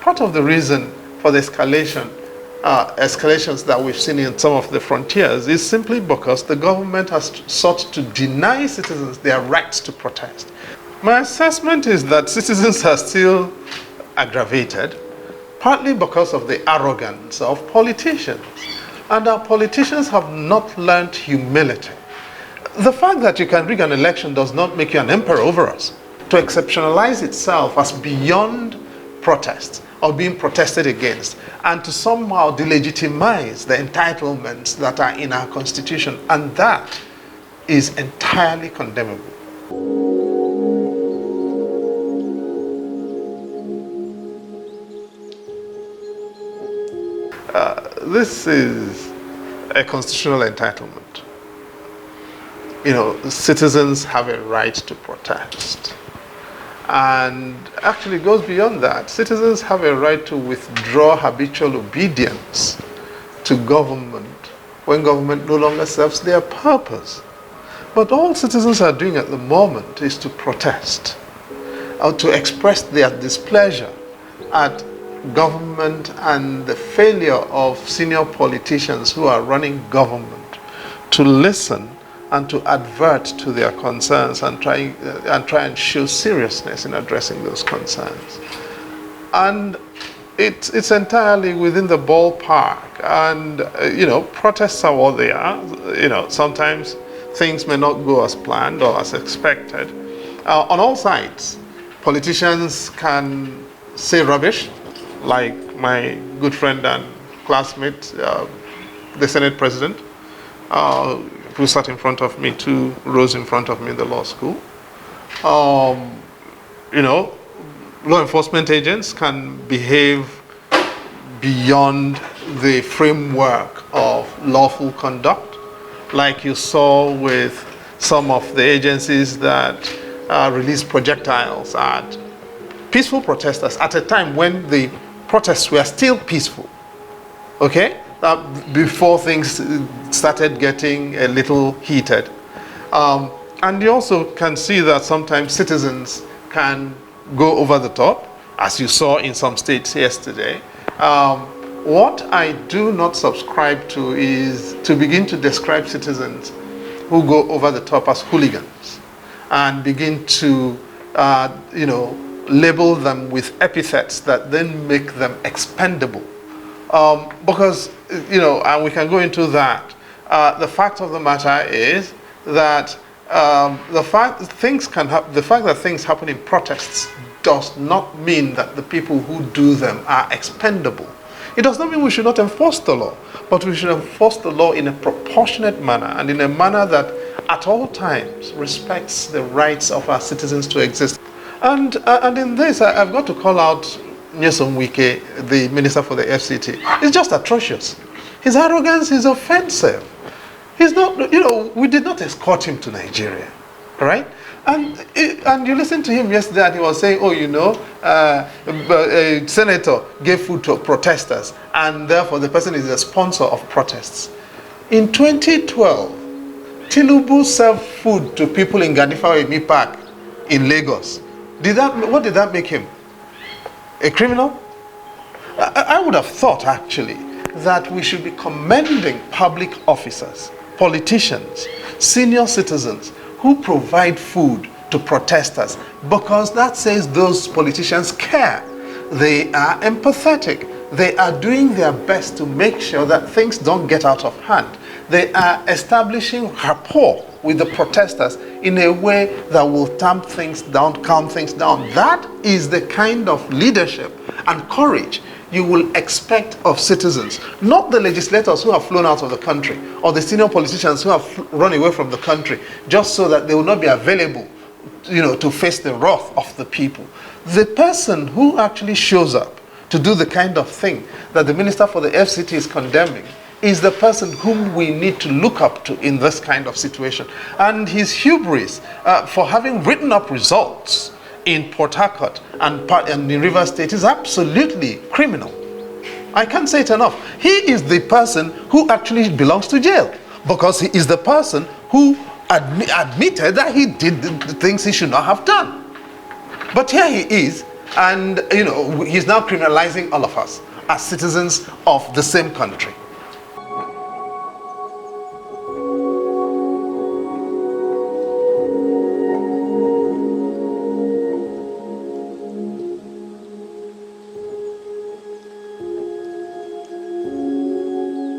part of the reason for the escalations that we've seen in some of the frontiers is simply because the government has sought to deny citizens their rights to protest. My assessment is that citizens are still aggravated, partly because of the arrogance of politicians. And our politicians have not learned humility. The fact that you can rig an election does not make you an emperor over us. To exceptionalize itself as beyond protest or being protested against, and to somehow delegitimize the entitlements that are in our constitution, and that is entirely condemnable. This is a constitutional entitlement. You know, citizens have a right to protest. And actually it goes beyond that. Citizens have a right to withdraw habitual obedience to government when government no longer serves their purpose. But all citizens are doing at the moment is to protest, or to express their displeasure at government and the failure of senior politicians who are running government to listen and to advert to their concerns and try and show seriousness in addressing those concerns. And it's entirely within the ballpark. And you know, protests are what they are. You know, sometimes things may not go as planned or as expected. On all sides, politicians can say rubbish, like my good friend and classmate, the Senate President, who sat in front of me, 2 rows in front of me in the law school. You know, law enforcement agents can behave beyond the framework of lawful conduct, like you saw with some of the agencies that released projectiles at peaceful protesters at a time when the protests were still peaceful, okay? Before things started getting a little heated. And you also can see that sometimes citizens can go over the top, as you saw in some states yesterday. What I do not subscribe to is to begin to describe citizens who go over the top as hooligans and begin to, you know, label them with epithets that then make them expendable. Because, you know, and we can go into that. The fact of the matter is that the fact that things happen in protests does not mean that the people who do them are expendable. It does not mean we should not enforce the law, but we should enforce the law in a proportionate manner and in a manner that at all times respects the rights of our citizens to exist. And in this, I've got to call out Nyesom Wike, the Minister for the FCT. It's just atrocious. His arrogance is offensive. He's not, you know, we did not escort him to Nigeria, right? And you listened to him yesterday and he was saying, oh, you know, a senator gave food to protesters and therefore the person is a sponsor of protests. In 2012, Tinubu served food to people in Ganifa Emi Park in Lagos. What did that make him? A criminal? I would have thought, actually, that we should be commending public officers, politicians, senior citizens who provide food to protesters, because that says those politicians care. They are empathetic. They are doing their best to make sure that things don't get out of hand. They are establishing rapport with the protesters in a way that will tamp things down, calm things down. That is the kind of leadership and courage you will expect of citizens, not the legislators who have flown out of the country or the senior politicians who have run away from the country just so that they will not be available, you know, to face the wrath of the people. The person who actually shows up to do the kind of thing that the Minister for the FCT is condemning is the person whom we need to look up to in this kind of situation. And his hubris for having written up results in Port Harcourt and in Rivers State is absolutely criminal. I can't say it enough. He is the person who actually belongs to jail because he is the person who admitted that he did the things he should not have done. But here he is And, you know, he's now criminalizing all of us as citizens of the same country.